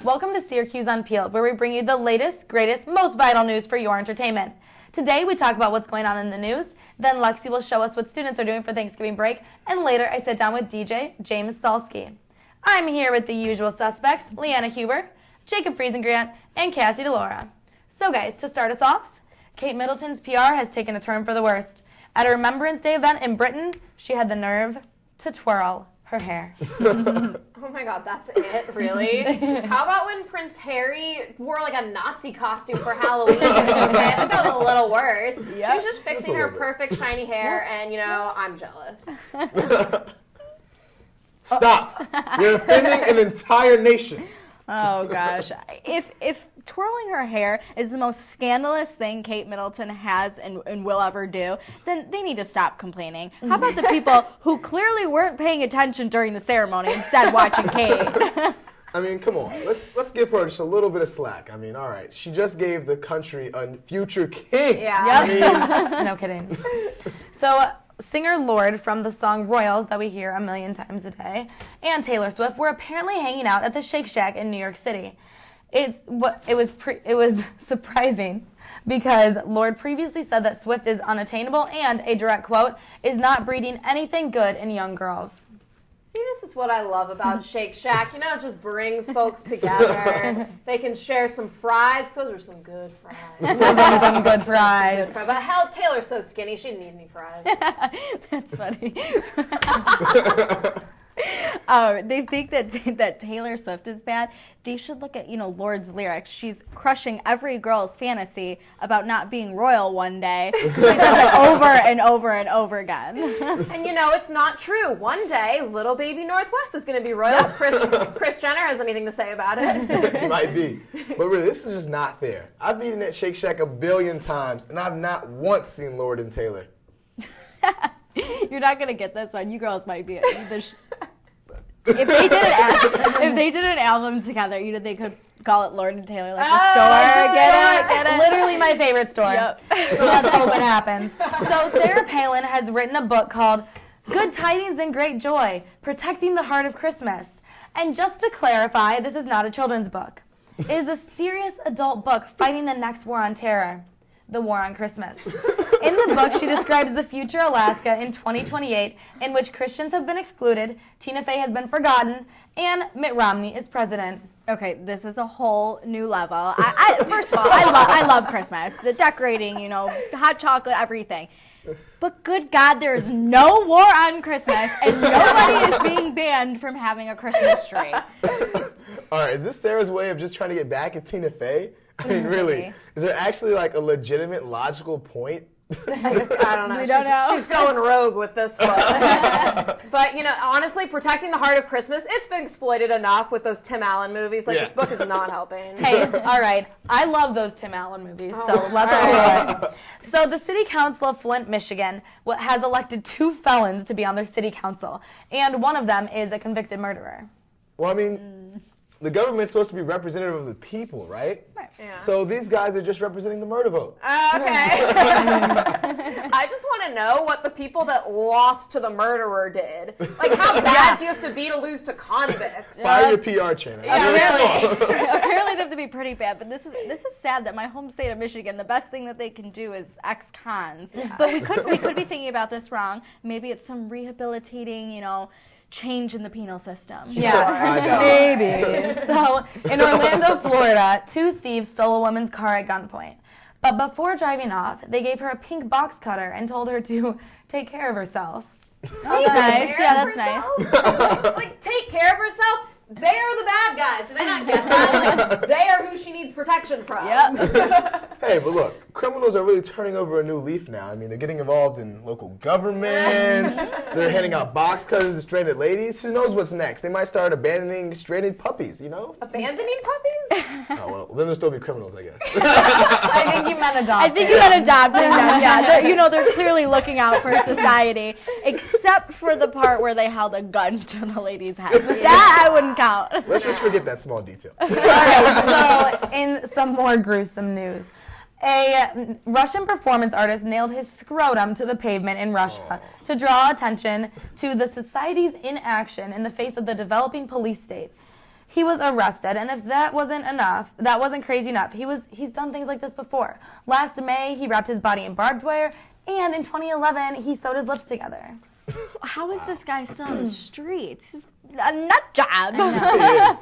Welcome to Syracuse Unpeeled, where we bring you the latest, greatest, most vital news for your entertainment. Today, we talk about what's going on in the news, then Lexi will show us what students are doing for Thanksgiving break, and later I sit down with DJ James Salsky. I'm here with the usual suspects, Leanna Huber, Jacob Friesengrant, and Cassie DeLaura. So guys, to start us off, Kate Middleton's PR has taken a turn for the worst. At a Remembrance Day event in Britain, she had the nerve to twirl her hair. Oh my god, that's it? Really? How about when Prince Harry wore like a Nazi costume for Halloween? I think that was a little worse. Yep. She was just fixing her perfect shiny hair, and you know, I'm jealous. Stop! You're offending an entire nation. Oh gosh. If twirling her hair is the most scandalous thing Kate Middleton has and will ever do, then they need to stop complaining. How about the people who clearly weren't paying attention during the ceremony, instead watching Kate? I mean, come on. Let's give her just a little bit of slack. I mean, all right. She just gave the country a future king. Yeah. I mean, no kidding. So, singer Lorde from the song Royals that we hear a million times a day and Taylor Swift were apparently hanging out at the Shake Shack in New York City. It was surprising because Lorde previously said that Swift is unattainable and, a direct quote, is not breeding anything good in young girls. See, this is what I love about Shake Shack. You know, it just brings folks together. They can share some fries. Those are some good fries. Some good fries. But hell, Taylor's so skinny, she didn't need any fries. That's funny. They think that Taylor Swift is bad. They should look at, Lorde's lyrics. She's crushing every girl's fantasy about not being royal one day. She says it over and over and over again. And it's not true. One day, little baby Northwest is going to be royal. Kris Jenner has anything to say about it. It might be. But really, this is just not fair. I've eaten at Shake Shack a billion times, and I've not once seen Lorde and Taylor. You're not going to get this one. You girls might be If they did an album together, they could call it Lorde and Taylor, like the store. Get it? Literally my favorite store. Yep. So let's hope it happens. So Sarah Palin has written a book called Good Tidings and Great Joy, Protecting the Heart of Christmas. And just to clarify, this is not a children's book. It is a serious adult book fighting the next war on terror, the war on Christmas. In the book, she describes the future Alaska in 2028, in which Christians have been excluded, Tina Fey has been forgotten, and Mitt Romney is president. Okay, this is a whole new level. First of all, I love Christmas. The decorating, hot chocolate, everything. But good God, there's no war on Christmas, and nobody is being banned from having a Christmas tree. All right, is this Sarah's way of just trying to get back at Tina Fey? I mean, really, is there actually like a legitimate, logical point? I don't know. She's going rogue with this book. But, honestly, protecting the heart of Christmas, it's been exploited enough with those Tim Allen movies. This book is not helping. Hey, all right. I love those Tim Allen movies, so let's do it. So the City Council of Flint, Michigan has elected 2 felons to be on their city council, and one of them is a convicted murderer. Well, I mean, the government's supposed to be representative of the people, right? Right. Yeah. So these guys are just representing the murder vote. Okay. I just want to know what the people that lost to the murderer did. Like, how bad do you have to be to lose to convicts? Fire your PR channel. Apparently they have to be pretty bad, but this is sad that my home state of Michigan, the best thing that they can do is ex-cons. Yeah. But we could be thinking about this wrong. Maybe it's some rehabilitating, change in the penal system. Yeah, maybe. So, in Orlando, Florida, 2 thieves stole a woman's car at gunpoint. But before driving off, they gave her a pink box cutter and told her to take care of herself. Oh, that's nice. Yeah, that's nice. Like, take care of herself? They are the bad guys. Do they not get that? Like, they are who she needs protection from. Yep. Hey, but look, criminals are really turning over a new leaf now. I mean, they're getting involved in local government. They're handing out box cutters to stranded ladies. Who knows what's next? They might start abandoning stranded puppies, Abandoning puppies? Oh, well, then there'll still be criminals, I guess. I think you meant adopting. I think you meant adopting them, yeah. They're clearly looking out for society, except for the part where they held a gun to the lady's head. That I wouldn't count. Let's just forget that small detail. All right, so in some more gruesome news, a Russian performance artist nailed his scrotum to the pavement in Russia to draw attention to the society's inaction in the face of the developing police state. He was arrested, and if that wasn't crazy enough, he's done things like this before. Last May, he wrapped his body in barbed wire, and in 2011, he sewed his lips together. How is this guy still in the streets? A nut job.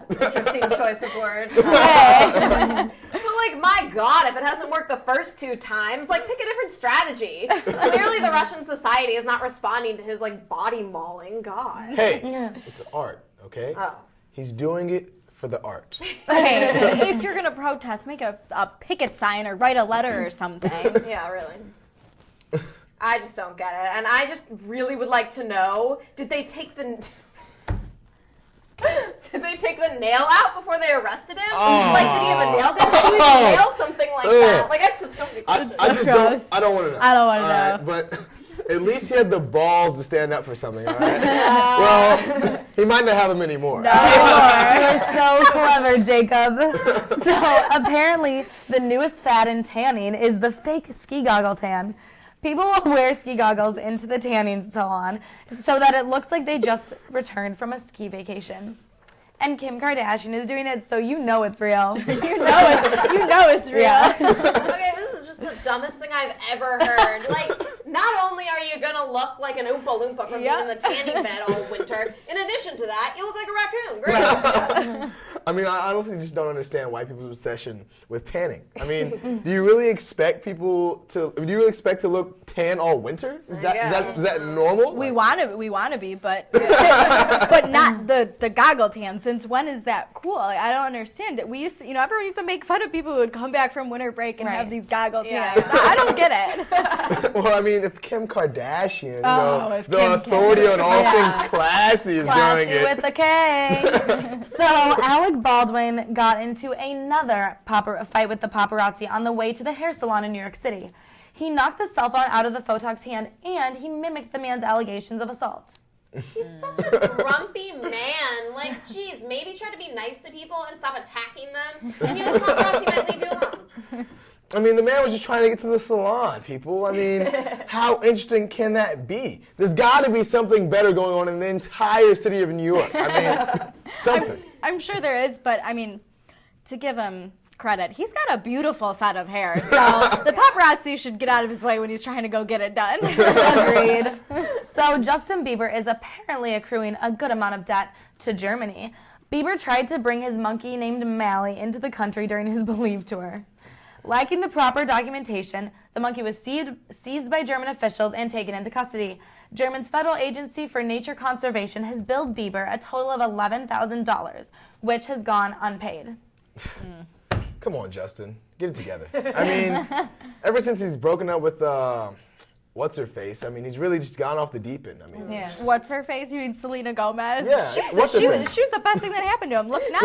Interesting choice of words. But like, my God, if it hasn't worked the first 2 times, like, pick a different strategy. Clearly, the Russian society is not responding to his like body mauling. God. Hey, it's art, okay? Oh. He's doing it for the art. Okay, if you're gonna protest, make a picket sign or write a letter or something. Yeah, really. I just don't get it, and I just really would like to know: did they take the nail out before they arrested him? Oh. Like, did he have a nail gun? Did he nail something like that? Like, I just so many questions. I just don't. I don't want to know. I don't want to know. Right, but at least he had the balls to stand up for something. All right. Well, he might not have them anymore. No. You're so clever, Jacob. So apparently, the newest fad in tanning is the fake ski goggle tan. People will wear ski goggles into the tanning salon so that it looks like they just returned from a ski vacation. And Kim Kardashian is doing it, so you know it's real. you know it's real. Yeah. Okay, this is just the dumbest thing I've ever heard. Like, not only are you gonna look like an Oompa Loompa from being in the tanning bed all winter, in addition to that, you look like a raccoon. Great. I mean, I honestly just don't understand white people's obsession with tanning. I mean, do you really expect people to? Do you really expect to look tan all winter? Is that normal? We want to be, but but not the goggle tan. Since when is that cool? Like, I don't understand it. We used to, everyone used to make fun of people who would come back from winter break and have these goggle tans. I don't get it. Well, I mean, if Kim Kardashian, Kim authority on all things classy, is doing it. With a K. So Alec Baldwin got into another fight with the paparazzi on the way to the hair salon in New York City. He knocked the cell phone out of the photog's hand, and he mimicked the man's allegations of assault. He's such a grumpy man. Like, geez, maybe try to be nice to people and stop attacking them. And the paparazzi might leave you alone. I mean, the man was just trying to get to the salon, people. I mean, how interesting can that be? There's got to be something better going on in the entire city of New York. I mean, something. I'm sure there is, but I mean, to give him credit, he's got a beautiful set of hair. So the paparazzi should get out of his way when he's trying to go get it done. Agreed. So Justin Bieber is apparently accruing a good amount of debt to Germany. Bieber tried to bring his monkey named Mally into the country during his Believe tour. Lacking the proper documentation, the monkey was seized by German officials and taken into custody. Germany's Federal Agency for Nature Conservation has billed Bieber a total of $11,000, which has gone unpaid. Come on, Justin. Get it together. I mean, ever since he's broken up with, what's-her-face, I mean, he's really just gone off the deep end. I mean, What's her face? You mean Selena Gomez? Yeah. She was the best thing that happened to him. Look now,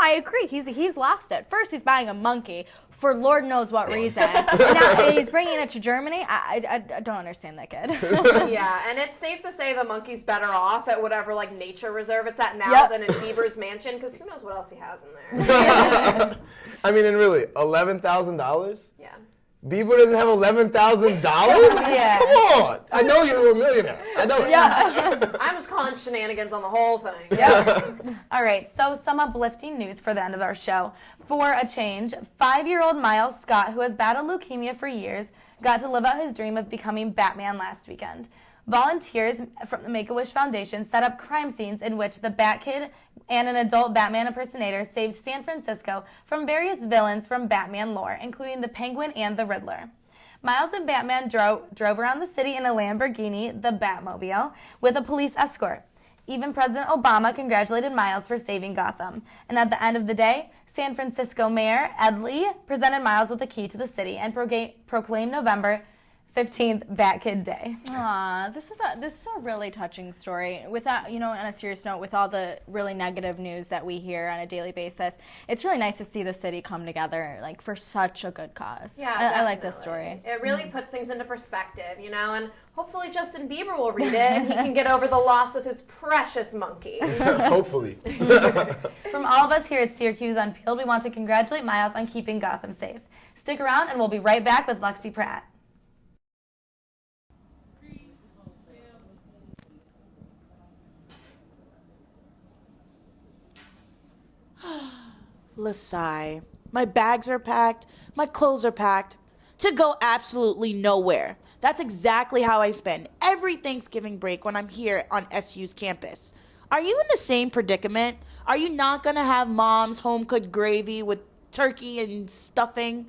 I agree. He's lost it. First, he's buying a monkey for Lord knows what reason, and now he's bringing it to Germany. I don't understand that kid. Yeah, and it's safe to say the monkey's better off at whatever like nature reserve it's at now than in Bieber's mansion, because who knows what else he has in there. I mean, and really, $11,000? Yeah. Bieber doesn't have $11,000? Yeah. Come on. I know you're a millionaire. I know it. Yeah. I'm just calling shenanigans on the whole thing. Yeah. All right, so some uplifting news for the end of our show. For a change, 5-year-old Miles Scott, who has battled leukemia for years, got to live out his dream of becoming Batman last weekend. Volunteers from the Make-A-Wish Foundation set up crime scenes in which the Bat-Kid and an adult Batman impersonator saved San Francisco from various villains from Batman lore, including the Penguin and the Riddler. Miles and Batman drove around the city in a Lamborghini, the Batmobile, with a police escort. Even President Obama congratulated Miles for saving Gotham. And at the end of the day, San Francisco Mayor Ed Lee presented Miles with a key to the city and proclaimed November 15th Bat-Kid Day. Aw, this is a really touching story. With that, on a serious note, with all the really negative news that we hear on a daily basis, it's really nice to see the city come together like for such a good cause. Yeah, I like this story. It really puts things into perspective, and hopefully Justin Bieber will read it and he can get over the loss of his precious monkey. Hopefully. From all of us here at Syracuse Unpeeled, we want to congratulate Miles on keeping Gotham safe. Stick around and we'll be right back with Lexi Pratt. Lasai. My bags are packed, my clothes are packed, to go absolutely nowhere. That's exactly how I spend every Thanksgiving break when I'm here on SU's campus. Are you in the same predicament? Are you not gonna have mom's home-cooked gravy with turkey and stuffing?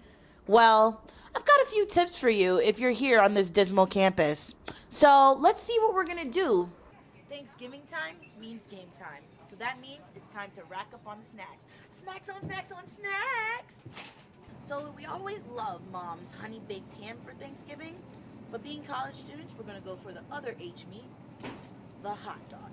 Well, I've got a few tips for you if you're here on this dismal campus. So let's see what we're gonna do. Thanksgiving time means game time. So that means it's time to rack up on the snacks. Snacks on snacks on snacks! So we always love mom's honey baked ham for Thanksgiving, but being college students, we're gonna go for the other H meat, the hot dog.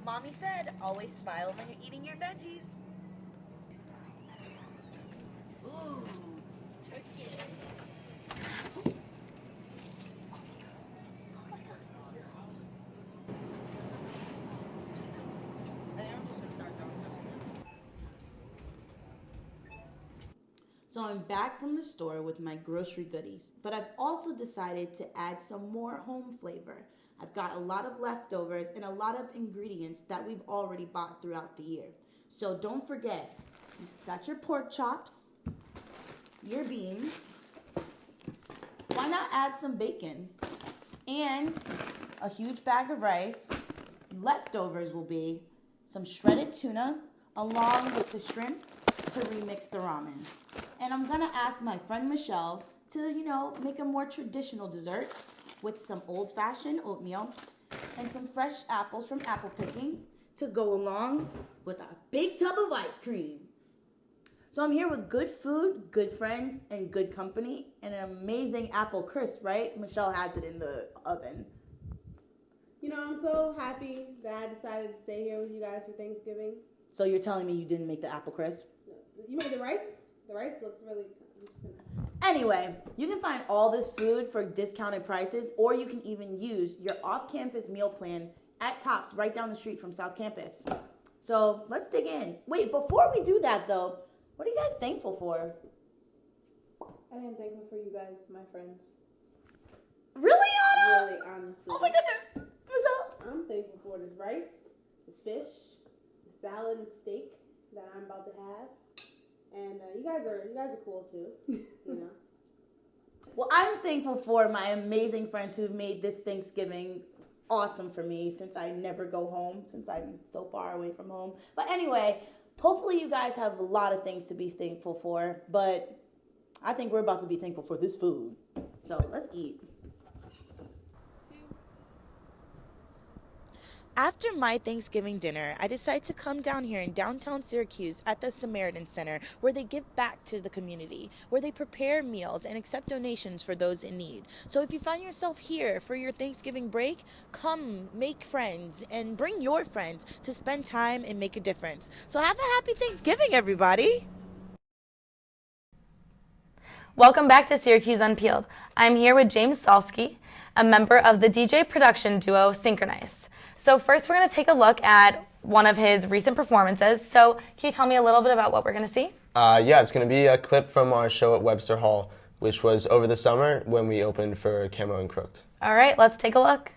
Mommy said, always smile when you're eating your veggies. Ooh, turkey. Oh my God. I think I'm just gonna start throwing stuff in there. So I'm back from the store with my grocery goodies, but I've also decided to add some more home flavor. I've got a lot of leftovers and a lot of ingredients that we've already bought throughout the year. So don't forget, you've got your pork chops, your beans. Why not add some bacon? And a huge bag of rice. Leftovers will be some shredded tuna along with the shrimp to remix the ramen. And I'm gonna ask my friend Michelle to, make a more traditional dessert with some old-fashioned oatmeal and some fresh apples from apple picking to go along with a big tub of ice cream. So I'm here with good food, good friends, and good company, and an amazing apple crisp, right? Michelle has it in the oven. I'm so happy that I decided to stay here with you guys for Thanksgiving. So you're telling me you didn't make the apple crisp? You made the rice? The rice looks really interesting. Anyway, you can find all this food for discounted prices, or you can even use your off-campus meal plan at Tops right down the street from South Campus. So let's dig in. Wait, before we do that though, what are you guys thankful for? I am thankful for you guys, my friends. Really, Anna? Really, honestly. Oh my goodness. Michelle? I'm thankful for this rice, this fish, the salad and steak that I'm about to have. And you guys are cool too, Well, I'm thankful for my amazing friends who've made this Thanksgiving awesome for me since I never go home, since I'm so far away from home. But anyway, hopefully you guys have a lot of things to be thankful for, but I think we're about to be thankful for this food. So let's eat. After my Thanksgiving dinner, I decided to come down here in downtown Syracuse at the Samaritan Center, where they give back to the community, where they prepare meals and accept donations for those in need. So if you find yourself here for your Thanksgiving break, come make friends and bring your friends to spend time and make a difference. So have a happy Thanksgiving, everybody. Welcome back to Syracuse Unpeeled. I'm here with James Salsky, a member of the DJ production duo Synchronize. So first we're going to take a look at one of his recent performances. So can you tell me a little bit about what we're going to see? Yeah, it's going to be a clip from our show at Webster Hall, which was over the summer when we opened for Camo and Crooked. All right, let's take a look.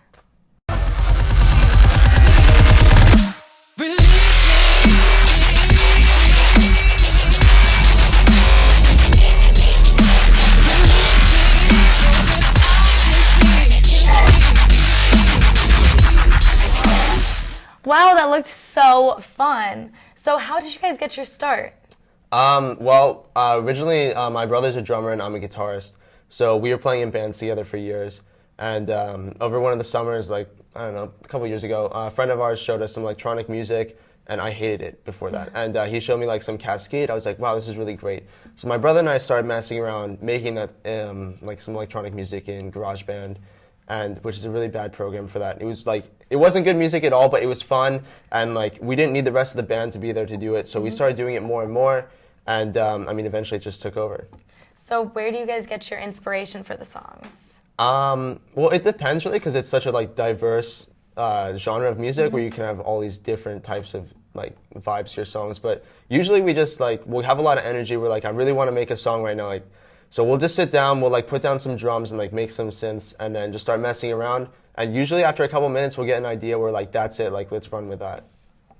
Wow, that looked so fun. So how did you guys get your start? Originally my brother's a drummer and I'm a guitarist. So we were playing in bands together for years. And over one of the summers, a couple years ago, a friend of ours showed us some electronic music and I hated it before that. And he showed me some Cascade. I was like, wow, this is really great. So my brother and I started messing around, making that some electronic music in GarageBand, which is a really bad program for that. It was it wasn't good music at all, but it was fun, and we didn't need the rest of the band to be there to do it, so we started doing it more and more, and eventually it just took over. So where do you guys get your inspiration for the songs? Well, it depends really, because it's such a diverse genre of music where you can have all these different types of like vibes to your songs. But usually we just like, we'll have a lot of energy. We're like, I really want to make a song right now. Like, so we'll just sit down, we'll like put down some drums and like make some synths and then just start messing around. And usually after a couple minutes, we'll get an idea where like, that's it, like let's run with that.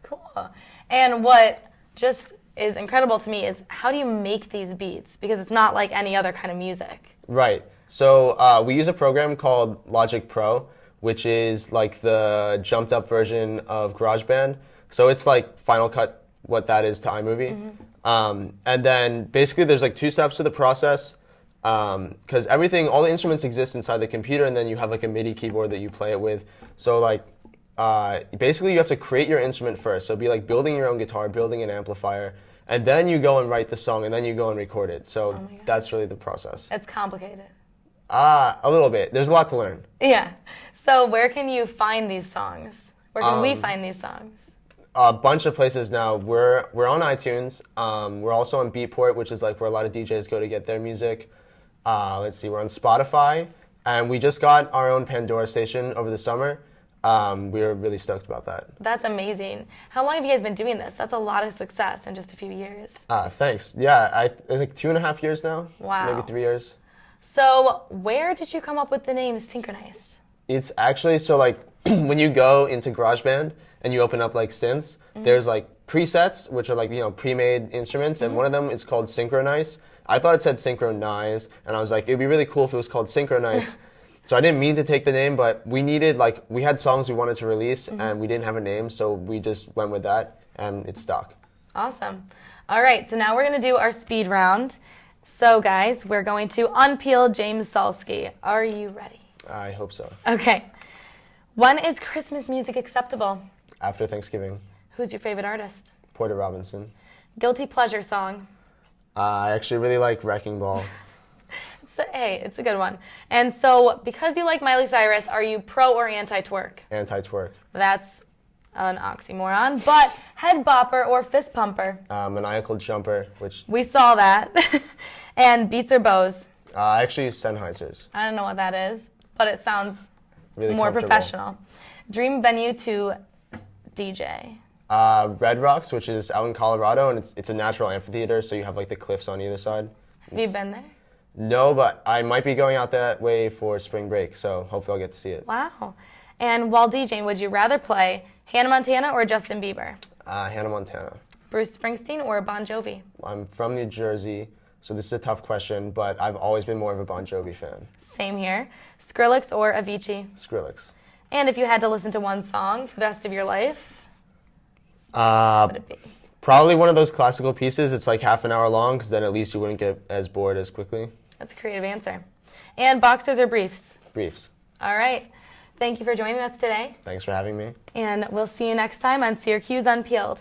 Cool. And what just is incredible to me is how do you make these beats? Because it's not like any other kind of music. Right. So we use a program called Logic Pro, which is like the jumped up version of GarageBand. So it's like Final Cut, what that is to iMovie. And then basically there's like 2 steps to the process because all the instruments exist inside the computer, and then you have like a MIDI keyboard that you play it with. So like basically you have to create your instrument first. So it'd be like building your own guitar, building an amplifier, and then you go and write the song, and then you go and record it. So that's really the process. It's complicated. A little bit. There's a lot to learn. Yeah. So where can you find these songs? Where can we find these songs? A bunch of places now. We're on iTunes. We're also on Beatport, which is like where a lot of DJs go to get their music. Let's see. We're on Spotify, and we just got our own Pandora station over the summer. We were really stoked about that. That's amazing. How long have you guys been doing this? That's a lot of success in just a few years. Thanks. Yeah, I think 2.5 years now. Wow. Maybe 3 years. So where did you come up with the name Synchronize? It's actually, so like when you go into GarageBand and you open up like synths, there's like presets, which are like, pre-made instruments, and one of them is called Synchronize. I thought it said Synchronize, and I was like, it'd be really cool if it was called Synchronize. So I didn't mean to take the name, but we had songs we wanted to release, and we didn't have a name, so we just went with that, and it stuck. Awesome. All right, so now we're going to do our speed round. So guys, we're going to unpeel James Salsky. Are you ready? I hope so. Okay. When is Christmas music acceptable? After Thanksgiving. Who's your favorite artist? Porter Robinson. Guilty pleasure song? I actually really like Wrecking Ball. It's a good one. And so, because you like Miley Cyrus, are you pro or anti-twerk? Anti-twerk. That's an oxymoron. But head bopper or fist pumper? Maniacal jumper, which... We saw that. And beats or bows? I actually use Sennheisers. I don't know what that is, but it sounds really more professional. Dream venue to DJ? Red Rocks, which is out in Colorado, and it's a natural amphitheater, so you have like the cliffs on either side. Have you been there? No, but I might be going out that way for spring break, so hopefully I'll get to see it. Wow. And while DJing, would you rather play Hannah Montana or Justin Bieber? Hannah Montana. Bruce Springsteen or Bon Jovi? I'm from New Jersey, so this is a tough question, but I've always been more of a Bon Jovi fan. Same here. Skrillex or Avicii? Skrillex. And if you had to listen to one song for the rest of your life, what would it be? Probably one of those classical pieces. It's like half an hour long, because then at least you wouldn't get as bored as quickly. That's a creative answer. And boxers or briefs? Briefs. All right. Thank you for joining us today. Thanks for having me. And we'll see you next time on Syracuse Unpeeled.